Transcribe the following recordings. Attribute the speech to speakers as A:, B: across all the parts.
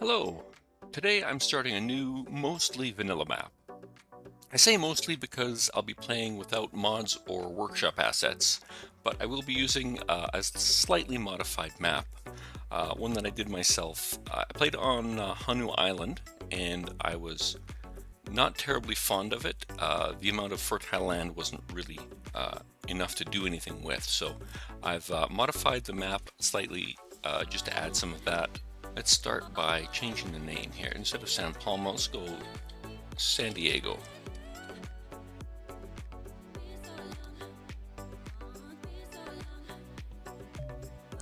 A: Hello. Today I'm starting a new, mostly vanilla map. I say mostly because I'll be playing without mods or workshop assets, but I will be using a slightly modified map, one that I did myself. I played on Hanu Island, and I was not terribly fond of it. The amount of fertile land wasn't really enough to do anything with, so I've modified the map slightly just to add some of that. Let's start by changing the name here. Instead of San Palmo, let's go San Diego.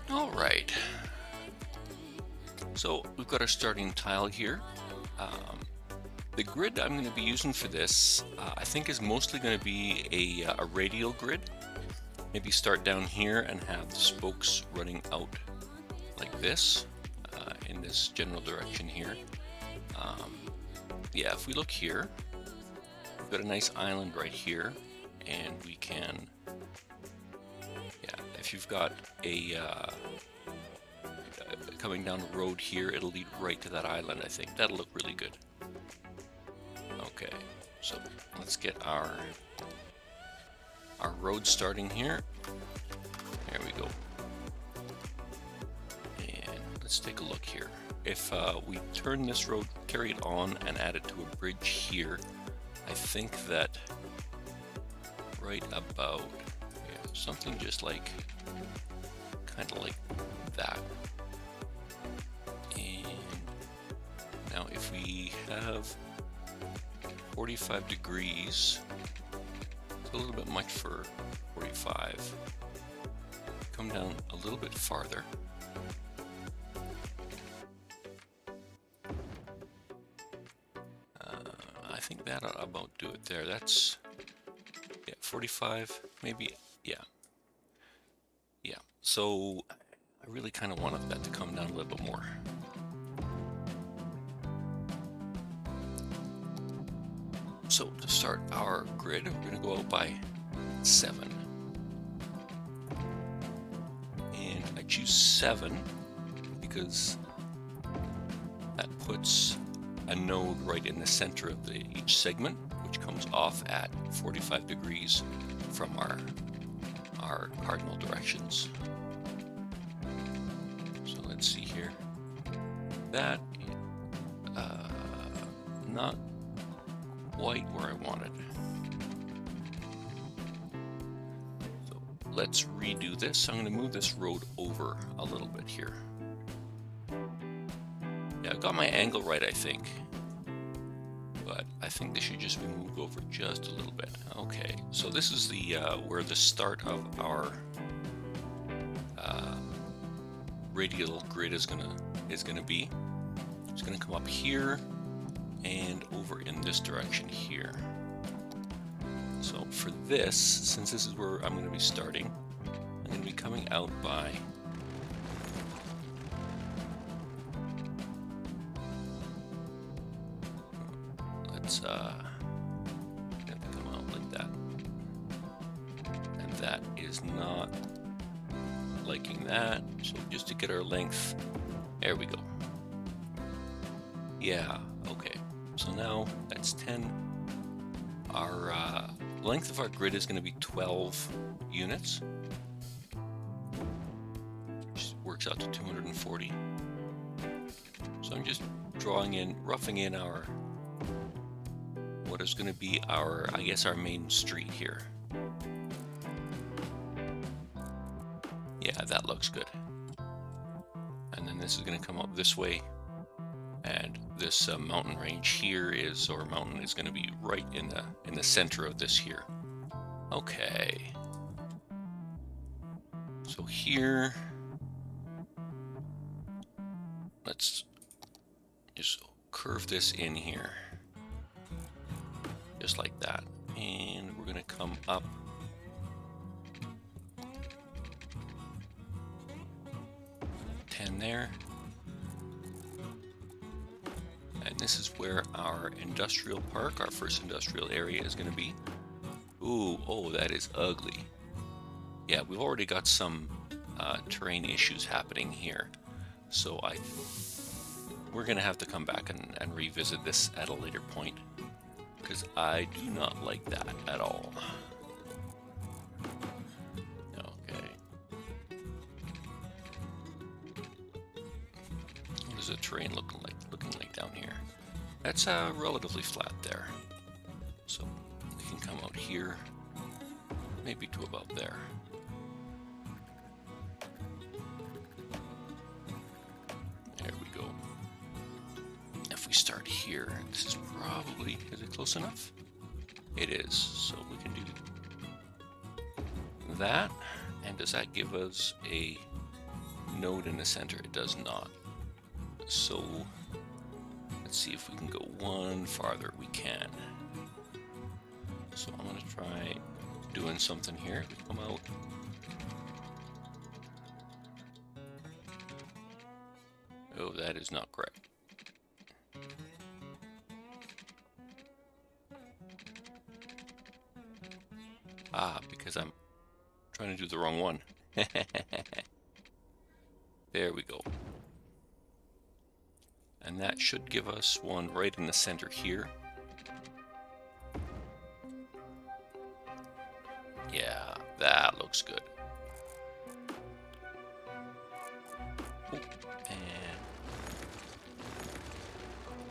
A: All right. So we've got our starting tile here. The grid I'm going to be using for this, I think, is mostly going to be a radial grid. Maybe start down here and have the spokes running out like this, in this general direction here. Yeah, if we look here, we've got a nice island right here, and we can, yeah, if you've got a coming down a road here, it'll lead right to that island. I think that'll look really good. Okay, so let's get our road starting here. There we go. And let's take a look here. If we turn this road, carry it on, and add it to a bridge here, I think that right about, yeah, something just like, kind of like that. And now if we have 45 degrees, it's a little bit much for 45. Come down a little bit farther. I think that'll about do it there. That's, yeah, 45, maybe, yeah. Yeah, so I really kind of wanted that to come down a little bit more. So to start our grid, we're going to go out by 7. And I choose 7 because that puts a node right in the center of each segment, which comes off at 45 degrees from our cardinal directions. So let's see here. That, not quite where I wanted. So let's redo this. I'm going to move this road over a little bit here. Yeah, I got my angle right, I think. But I think this should just be moved over just a little bit. Okay, so this is the where the start of our radial grid is gonna be. It's gonna come up here and over in this direction here. So for this, since this is where I'm going to be starting, I'm going to be coming out by let's have to come out like that, and that is not liking that. So just to get our length, there we go. Yeah, okay. So now that's 10. Our length of our grid is going to be 12 units, which works out to 240. So I'm just roughing in our, what is going to be our, I guess, our main street here. Yeah, that looks good. And then this is going to come up this way. And this mountain range here is, or mountain is going to be right in the center of this here. Okay. So here, let's just curve this in here, just like that. And we're going to come up. There. And this is where our industrial park, our first industrial area, is going to be. Ooh, oh, that is ugly. Yeah, we've already got some terrain issues happening here. So I we're going to have to come back and revisit this at a later point, because I do not like that at all. Okay. What is the terrain looking like down here? That's relatively flat there. So we can come out here, maybe to about there. There we go. If we start here, this is probably, is it close enough? It is, so we can do that. And does that give us a node in the center? It does not. So let's see if we can go one farther. We can. So I'm going to try doing something here. We come out. Oh, that is not correct. Ah, because I'm trying to do the wrong one. There we go. And that should give us one right in the center here. Yeah, that looks good. Oh, and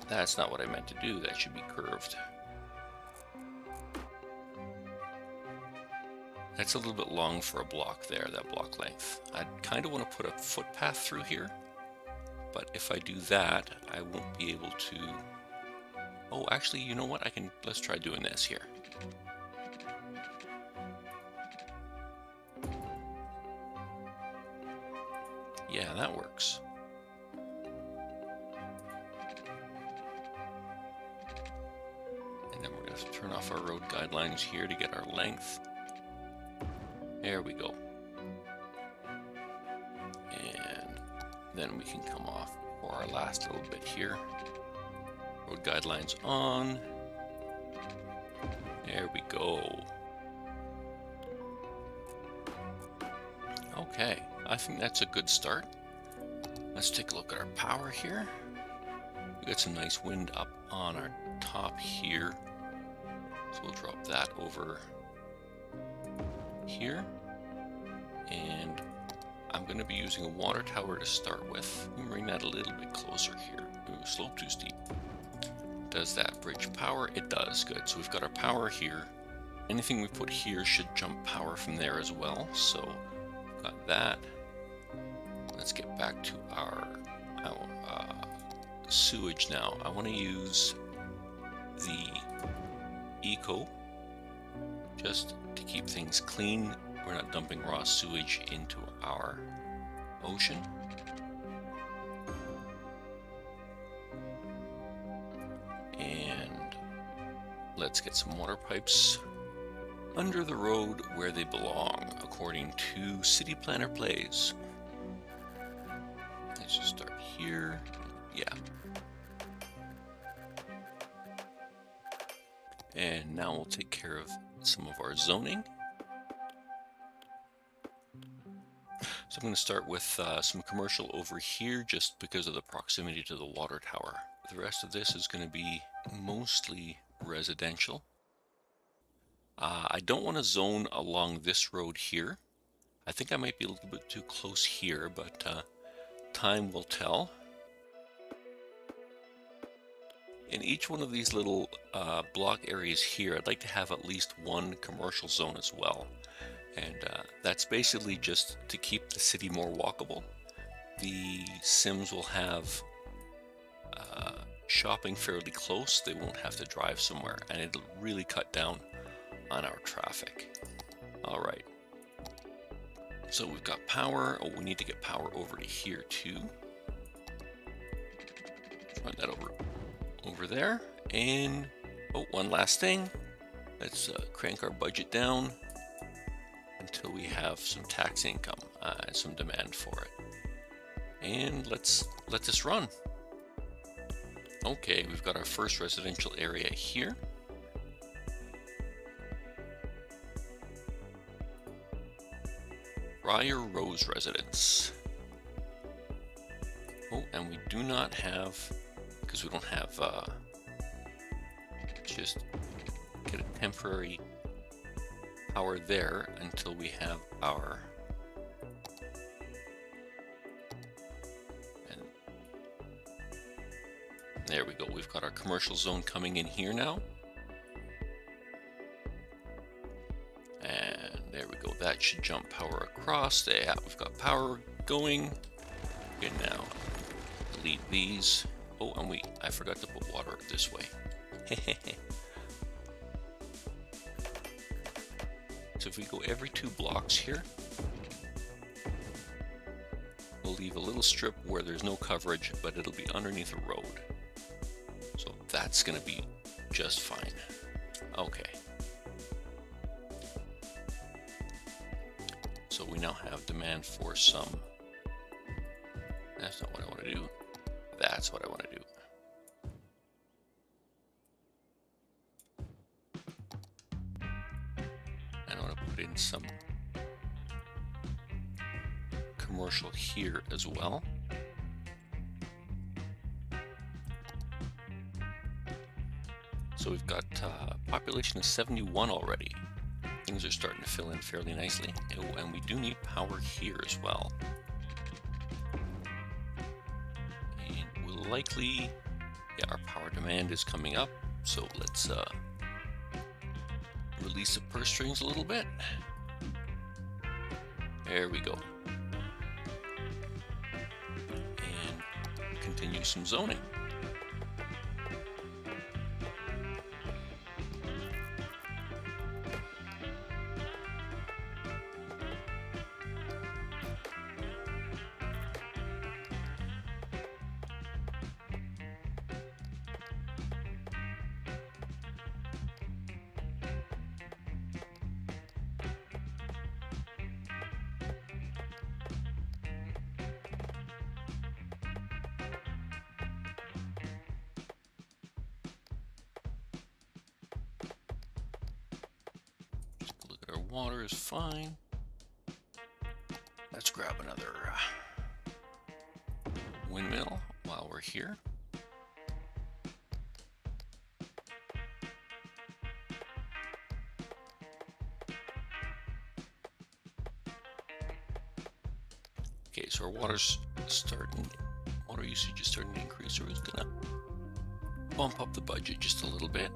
A: that's not what I meant to do. That should be curved. That's a little bit long for a block there, that block length. I kind of want to put a footpath through here, but if I do that, I won't be able to... Oh, actually, you know what? Let's try doing this here. Yeah, that works. And then we're going to turn off our road guidelines here to get our length. There we go. And then we can come off for our last little bit here. Road guidelines on. There we go. Okay, I think that's a good start. Let's take a look at our power here. We got some nice wind up on our top here. So we'll drop that over here. And I'm going to be using a water tower to start with. Let me bring that a little bit closer here. Ooh, slope too steep. Does that bridge power? It does. Good. So we've got our power here. Anything we put here should jump power from there as well. So we've got that. Let's get back to our sewage now. I want to use the eco just to keep things clean. We're not dumping raw sewage into our ocean. And let's get some water pipes under the road where they belong, according to City Planner Plays. Let's just start here. Yeah. And now we'll take care of some of our zoning. So I'm going to start with some commercial over here just because of the proximity to the water tower. The rest of this is going to be mostly residential. I don't want to zone along this road here. I think I might be a little bit too close here, but time will tell. In each one of these little block areas here, I'd like to have at least one commercial zone as well. And that's basically just to keep the city more walkable. The Sims will have shopping fairly close. They won't have to drive somewhere, and it'll really cut down on our traffic. All right. So we've got power. Oh, we need to get power over to here too. Run that over there. And oh, one last thing. Let's crank our budget down until we have some tax income and some demand for it. And let's let this run. Okay, we've got our first residential area here. Briar Rose Residence. Oh, and we do not have, because we don't have, just get a temporary power there until we have our, and there we go. We've got our commercial zone coming in here now. And there we go. That should jump power across. Yeah, we've got power going. Okay, now delete these. Oh, and I forgot to put water this way. So if we go every 2 blocks here, we'll leave a little strip where there's no coverage, but it'll be underneath a road. So that's going to be just fine. Okay. So we now have demand for some. That's not what I want to do. That's what I want to do. And I want to put in some commercial here as well. So we've got population of 71 already. Things are starting to fill in fairly nicely. Oh, and we do need power here as well. And we'll likely, yeah, our power demand is coming up. So let's release the purse strings a little bit. There we go. And continue some zoning. Water is fine. Let's grab another windmill while we're here. Okay, so our water usage is starting to increase, so we're just gonna bump up the budget just a little bit.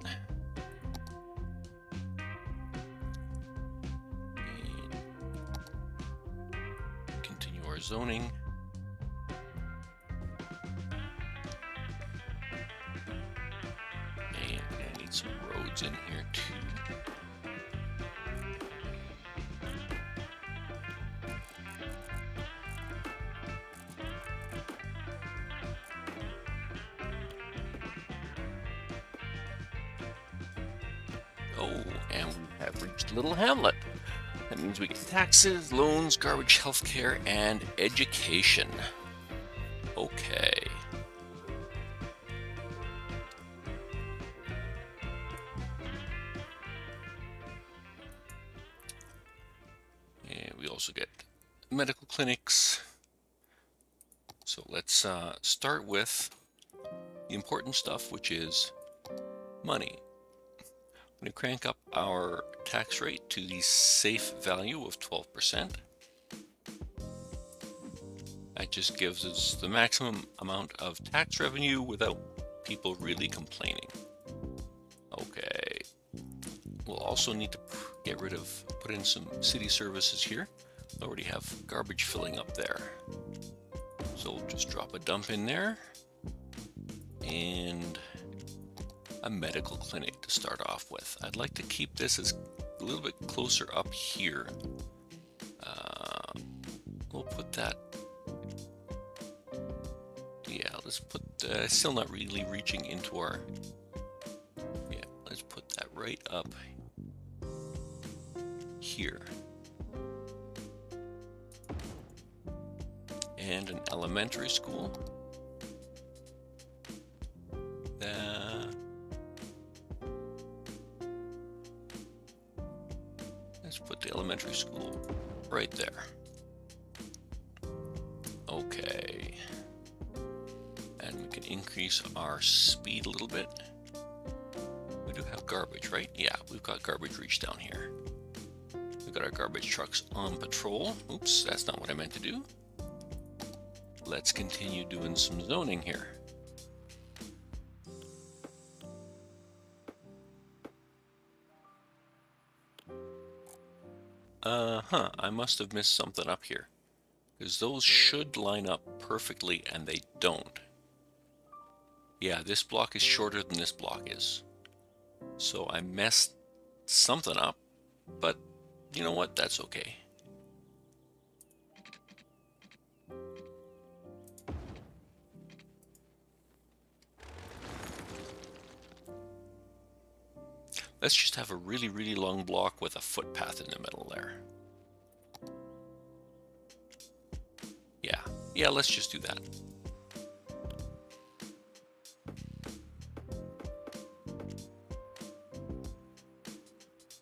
A: Zoning. And we're gonna need some roads in here too. Oh, and we have reached Little Hamlet. That means we get taxes, loans, garbage, healthcare, and education. Okay. And we also get medical clinics. So let's start with the important stuff, which is money. I'm going to crank up our tax rate to the safe value of 12%. That just gives us the maximum amount of tax revenue without people really complaining. Okay. We'll also need to put in some city services here. I already have garbage filling up there. So we'll just drop a dump in there. And a medical clinic to start off with. I'd like to keep this as a little bit closer up here. We'll put that. Yeah, let's put. Still not really reaching into our. Yeah, let's put that right up here. And an elementary school. Let's put the elementary school right there. Okay. increase our speed a little bit. We do have garbage, right? Yeah, we've got garbage reach down here. We've got our garbage trucks on patrol. Oops, that's not what I meant to do. Let's continue doing some zoning here. I must have missed something up here, because those should line up perfectly and they don't. Yeah, this block is shorter than this block is. So I messed something up, but you know what? That's okay. Let's just have a really, really long block with a footpath in the middle there. Yeah, let's just do that.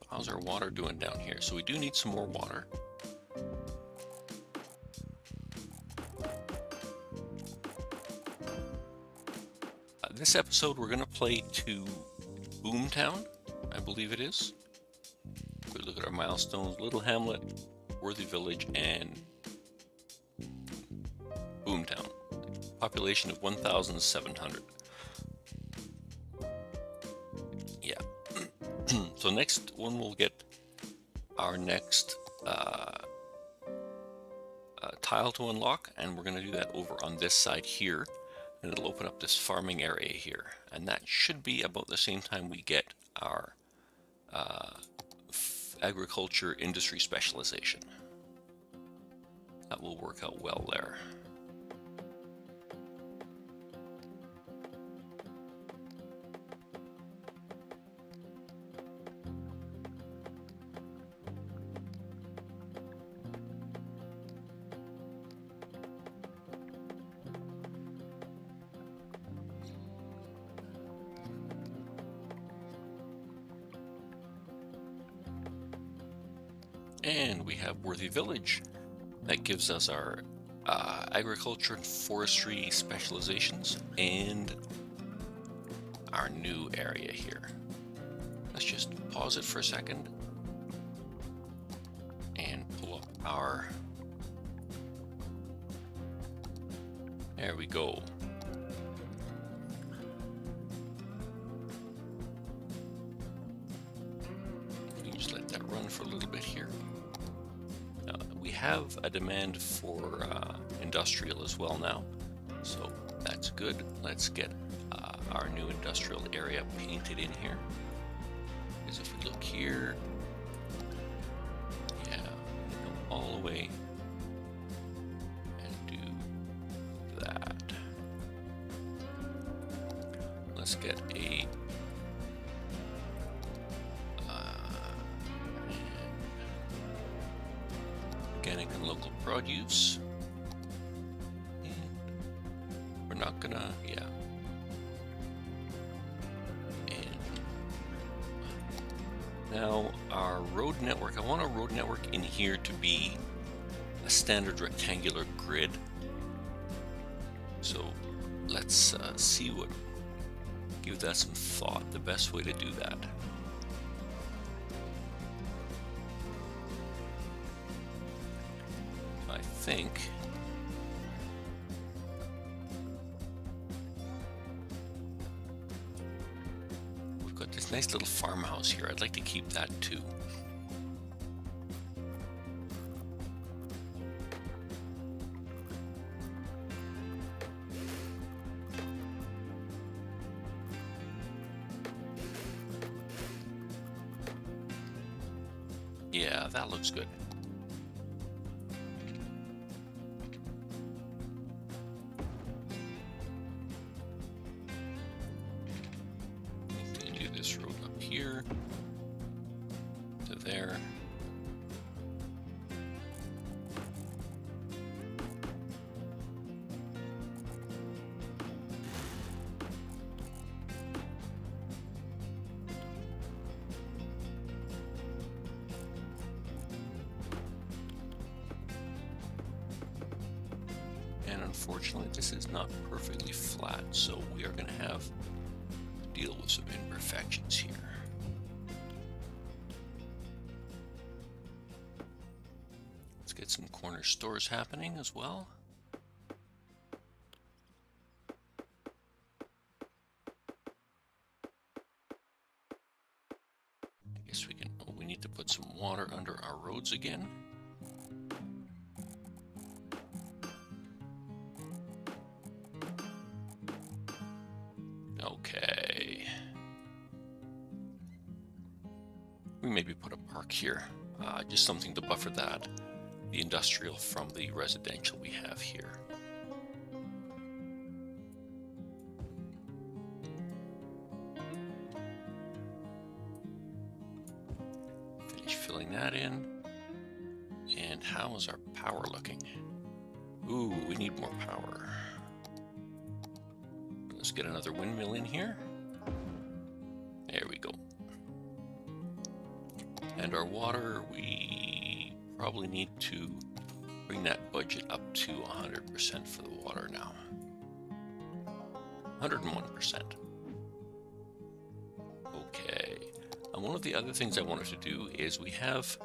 A: How's our water doing down here? So we do need some more water. This episode we're going to play to Boomtown, I believe it is. We look at our milestones: Little Hamlet, Worthy Village, and Boomtown. Population of 1,700. Yeah. So next one we'll get our next tile to unlock, and we're going to do that over on this side here, and it'll open up this farming area here, and that should be about the same time we get our agriculture industry specialization. That will work out well there. And we have Worthy Village. That gives us our agriculture and forestry specializations and our new area here. Let's just pause it for a second and pull up our... There we go. We can just let that run for a little bit here. We have a demand for industrial as well now, so that's good. Let's get our new industrial area painted in here. Because if we look here, yeah, go all the way and do that. Let's get a organic and local produce. And we're not gonna, yeah. And now our road network, I want our road network in here to be a standard rectangular grid. So let's see what, give that some thought, the best way to do that. I think we've got this nice little farmhouse here. I'd like to keep that too. Yeah, that looks good. This road up here to there. And unfortunately this is not perfectly flat, so we are going to have to deal with some imperfections here. Let's get some corner stores happening as well. I guess we can, we need to put some water under our roads again. Okay. We maybe put a park here, just something to buffer that, the industrial from the residential we have here. Finish filling that in. And how is our power looking? Ooh, we need more power. Let's get another windmill in here. There we go. And our water, we probably need to bring that budget up to 100% for the water now. 101%. Okay. And one of the other things I wanted to do is we have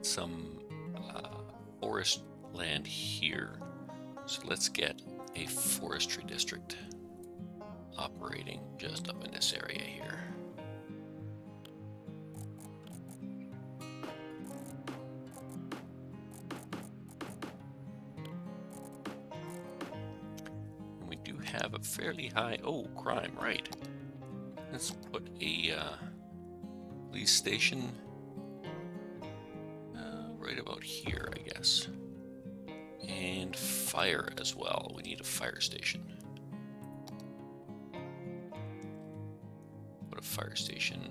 A: some forest land here. So let's get a forestry district operating just up in this area here. And we do have a fairly high, oh, crime, right. Let's put a police station right about here, I guess. And fire as well. We need a fire station. Put a fire station.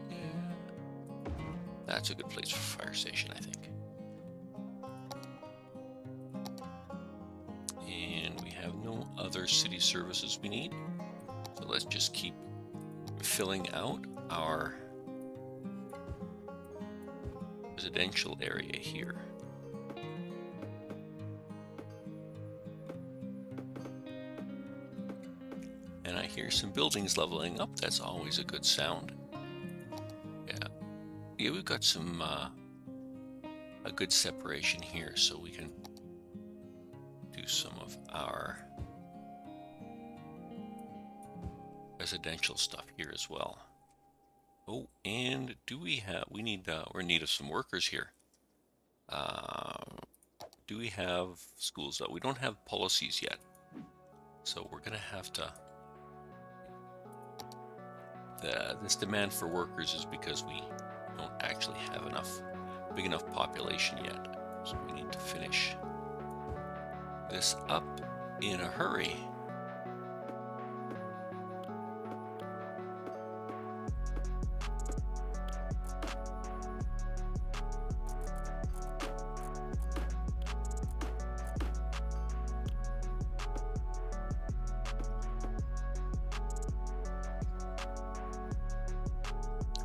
A: Yeah. That's a good place for a fire station, I think. And we have no other city services we need. So let's just keep filling out our residential area here. And I hear some buildings leveling up. That's always a good sound. Yeah, we've got some a good separation here, so we can do some of our residential stuff here as well. Oh, and do we have, we're in need of some workers here. Do we have schools though? We don't have policies yet. So we're gonna have to, this demand for workers is because we don't actually have big enough population yet. So we need to finish this up in a hurry.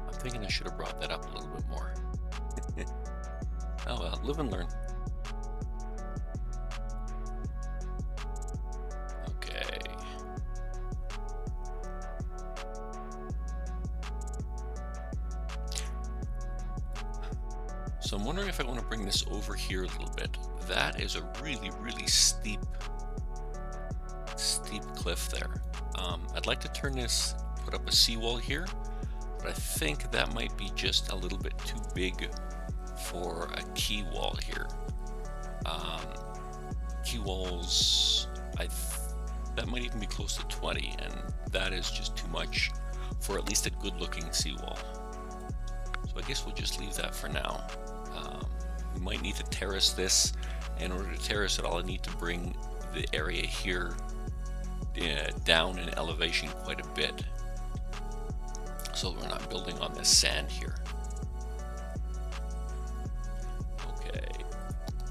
A: I'm thinking I should have brought that up a little bit more. Oh well, live and learn. Okay. So I'm wondering if I want to bring this over here a little bit. That is a really, really steep cliff there. I'd like to turn this, put up a seawall here, but I think that might be just a little bit too big for a key wall here. Key walls, that might even be close to 20, and that is just too much for at least a good looking seawall. So I guess we'll just leave that for now. We might need to terrace this. In order to terrace it, I'll need to bring the area here down in elevation quite a bit, so we're not building on this sand here. Okay,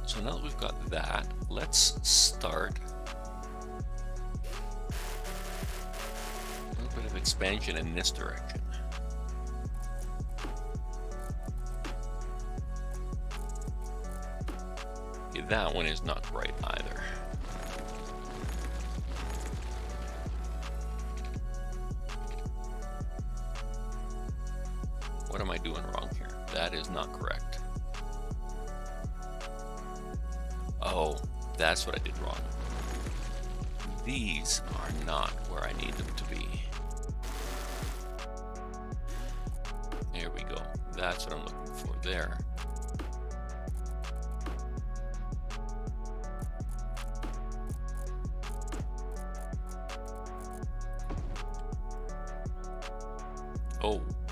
A: so now that we've got that, let's start a little bit of expansion in this direction. that one is not right either. What am I doing wrong here? That is not correct. Oh, that's what I did wrong. These are not where I need them to be. There we go. That's what I'm looking for there.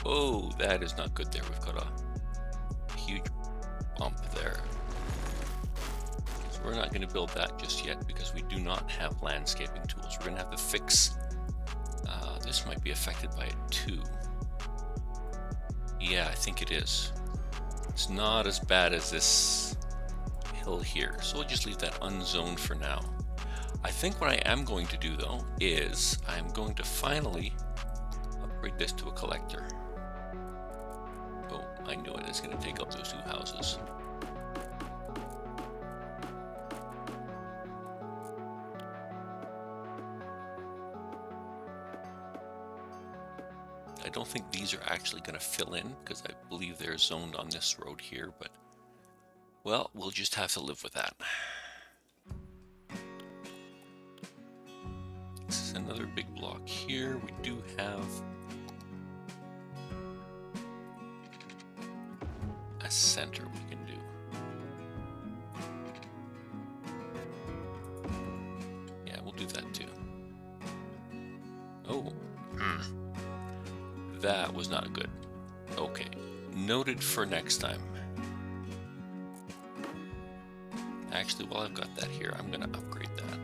A: Oh, that is not good there. We've got a huge bump there. So we're not going to build that just yet because we do not have landscaping tools. We're going to have to fix, this might be affected by it too. Yeah, I think it is. It's not as bad as this hill here. So we'll just leave that unzoned for now. I think what I am going to do though is I'm going to finally upgrade this to a collector. Oh, I knew it. It's going to take up those two houses. I don't think these are actually going to fill in because I believe they're zoned on this road here, but well, we'll just have to live with that. This is another big block here. We do have a center we can do. Yeah, we'll do that too. Oh, that was not good. Okay, noted for next time. Actually, while I've got that here, I'm going to upgrade that.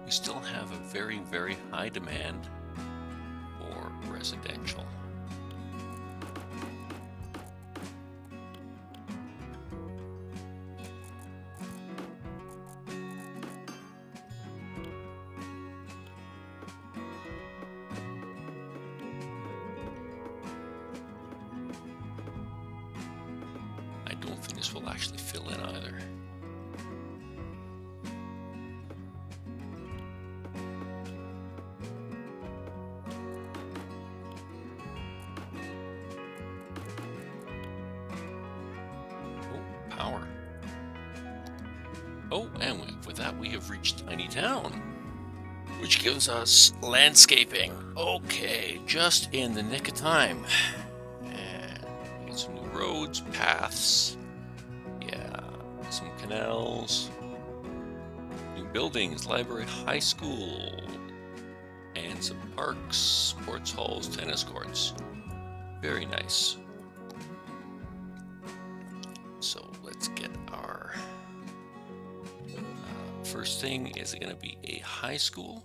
A: We still have a very, very high demand for residential. I don't think this will actually fill in either. Power. Oh, and with that we have reached Tiny Town, which gives us landscaping. Okay, just in the nick of time. And we get some new roads, paths, yeah, some canals, new buildings, library, high school, and some parks, sports halls, tennis courts. Very nice. So let's get our first thing is going to be a high school.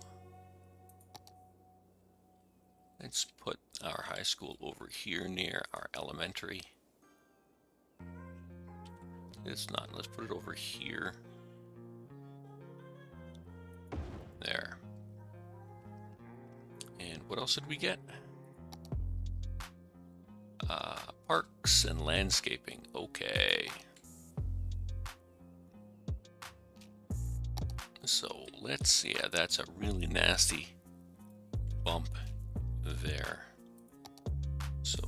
A: Let's put our high school over here near our elementary. It's not. Let's put it over here. There. And what else did we get? Parks and landscaping. Okay. So let's see. Yeah, that's a really nasty bump there. So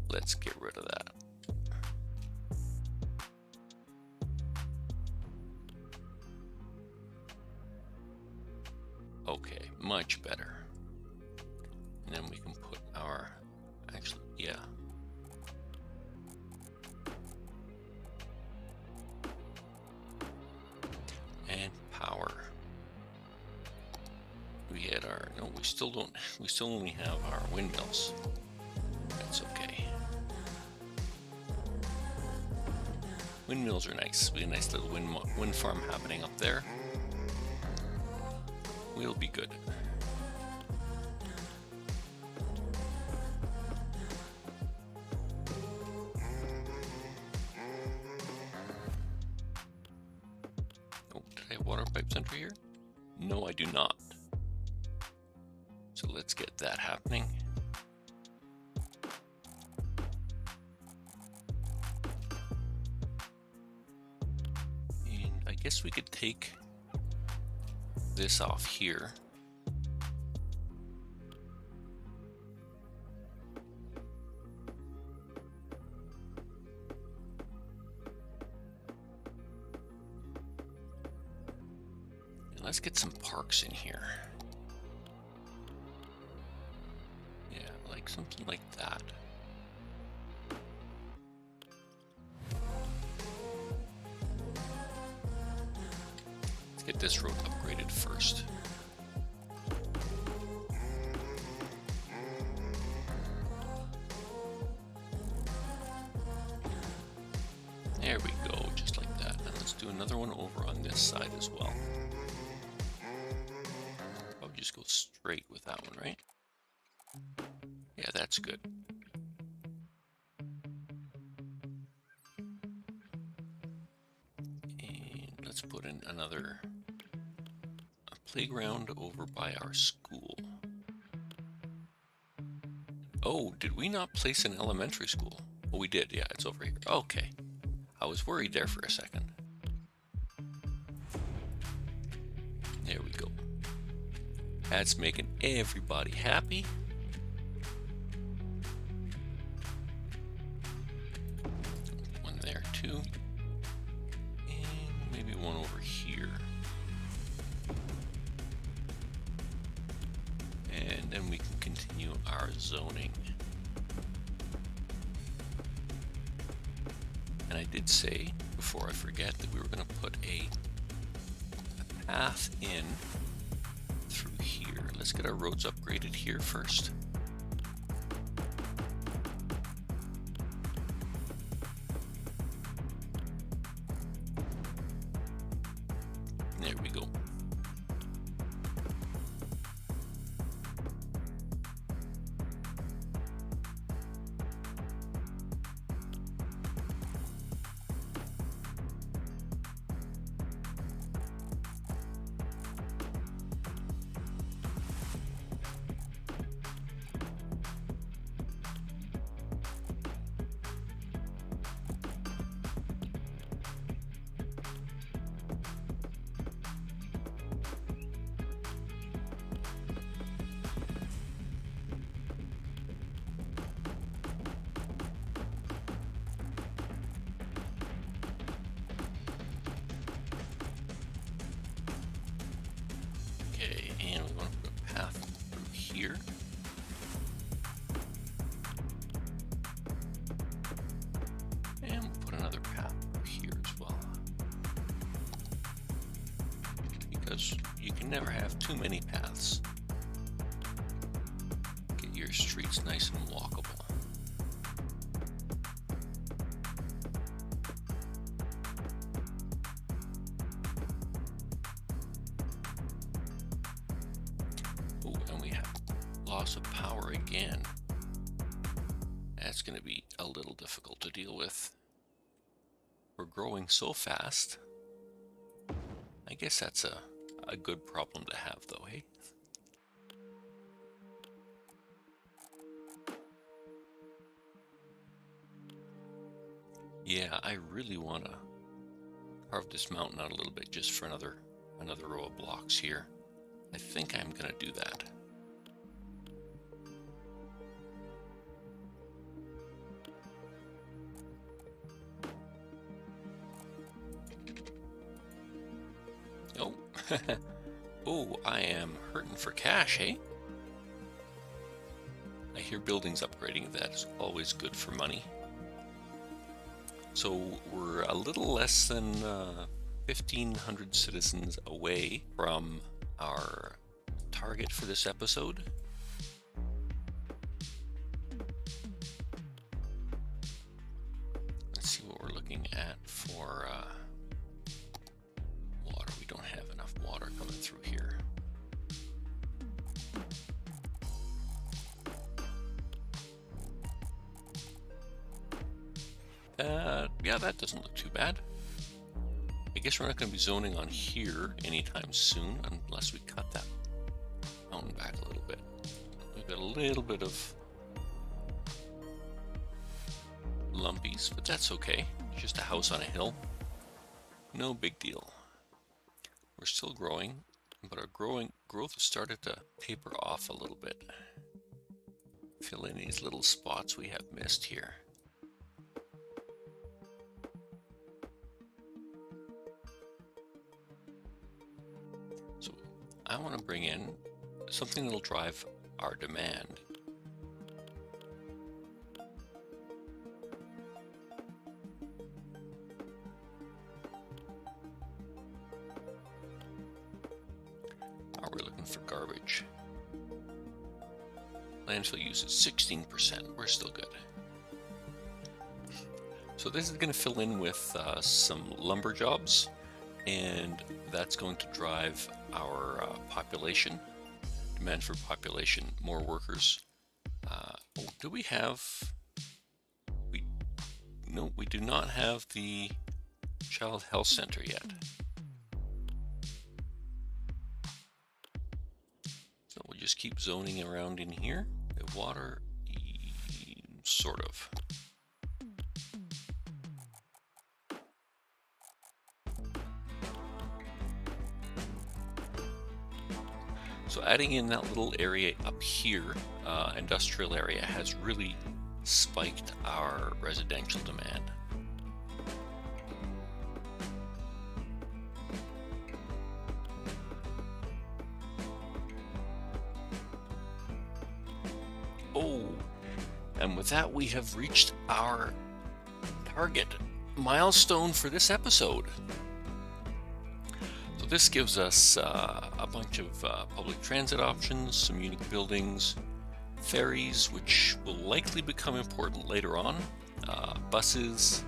A: let's get rid of that. Okay, much better. And then we can put our, actually, yeah. And power. We had our, no, we still don't, we still only have our windmills. That's okay. Windmills are nice. We have a nice little wind farm happening up there. We'll be good. I have water pipes under here? No, I do not. So let's get that happening. And I guess we could take this off here. And let's get some parks in here. Yeah, like something like that. Let's get this road upgraded first. There we go, just like that. And let's do another one over on this side as well. I'll just go straight with that one, right? Yeah, that's good. And let's put in another playground over by our school. Oh, did we not place an elementary school? Oh, we did. Yeah, it's over here. Okay. I was worried there for a second. There we go. That's making everybody happy. One there too. And maybe one over here. And then we can continue our zoning. And I did say, before I forget, that we were going to put a path in through here. Let's get our roads upgraded here first. There we go. Okay, and we want to put a path through here. And we'll put another path through here as well. Because you can never have too many paths. Get your streets nice and walkable. Oh, and we have loss of power again. That's going to be a little difficult to deal with. We're growing so fast. I guess that's a good problem to have, though, hey? Yeah, I really want to carve this mountain out a little bit just for another row of blocks here. I think I'm going to do that. Oh, oh, I am hurting for cash, hey? I hear buildings upgrading. That's always good for money. So we're a little less than 1,500 citizens away from our target for this episode. Let's see what we're looking at for water. We don't have enough water coming through here. Yeah, that doesn't look too bad. I guess we're not going to be zoning on here anytime soon unless we cut that mountain back a little bit. We've got a little bit of lumpies, but that's okay. Just a house on a hill. No big deal. We're still growing, but our growth has started to taper off a little bit. Fill in these little spots we have missed here. So I want to bring in something that'll drive our demand. We're looking for garbage. Landfill use is 16%. We're still good. So this is going to fill in with some lumber jobs, and that's going to drive our population, demand for population, more workers. Do we have? No, we do not have the Child Health Center yet. So we'll just keep zoning around in here. The water, sort of. So adding in that little area up here, industrial area, has really spiked our residential demand. Oh, and with that we have reached our target milestone for this episode. So this gives us a bunch of public transit options, some unique buildings, ferries, which will likely become important later on, buses,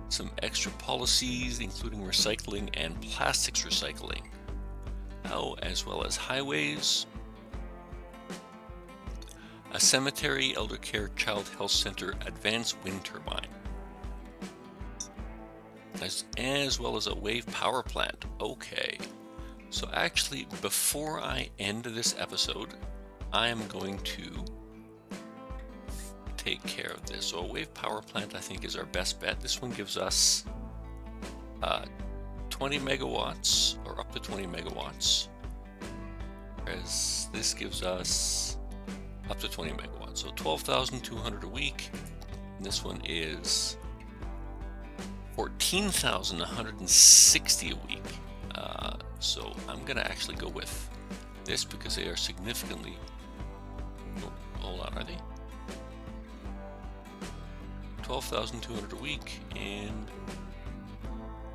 A: some extra policies including recycling and plastics recycling, as well as highways, a cemetery, elder care, child health center, advanced wind turbine, as well as a wave power plant. Okay, so actually before I end this episode, I am going to take care of this. So a wave power plant I think is our best bet. This one gives us 20 megawatts, or up to 20 megawatts, whereas this gives us up to 20 megawatts, so 12,200 a week. And this one is 14,160 a week. So I'm gonna actually go with this because they are significantly. Oh, hold on, are they? 12,200 a week and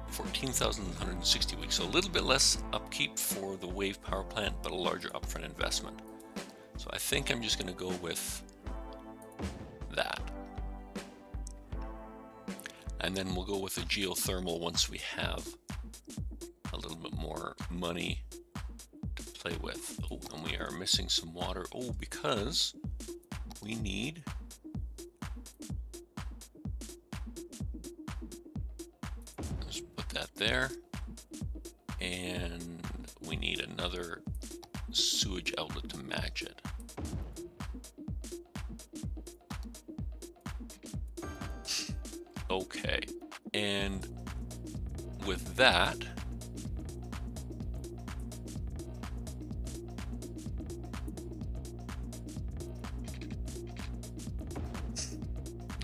A: 14,160 a week. So a little bit less upkeep for the wave power plant, but a larger upfront investment. So I think I'm just going to go with that. And then we'll go with the geothermal once we have a little bit more money to play with. Oh, and we are missing some water. Oh, because we need let's put that there. And we need another sewage outlet to match it. Okay, and with that,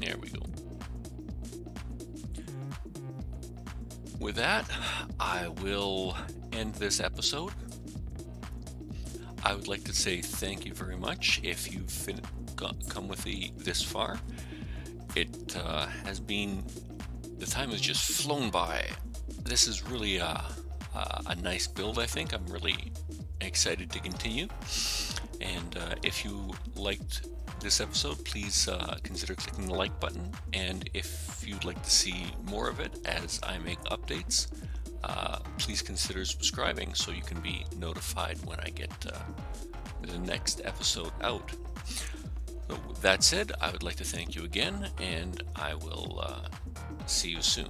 A: there we go. With that, I will end this episode. I would like to say thank you very much if you've come with this far. It has been, the time has just flown by. This is really a nice build, I think. I'm really excited to continue. And if you liked this episode, please consider clicking the like button. And if you'd like to see more of it as I make updates, please consider subscribing so you can be notified when I get the next episode out. So with that said, I would like to thank you again, and I will see you soon.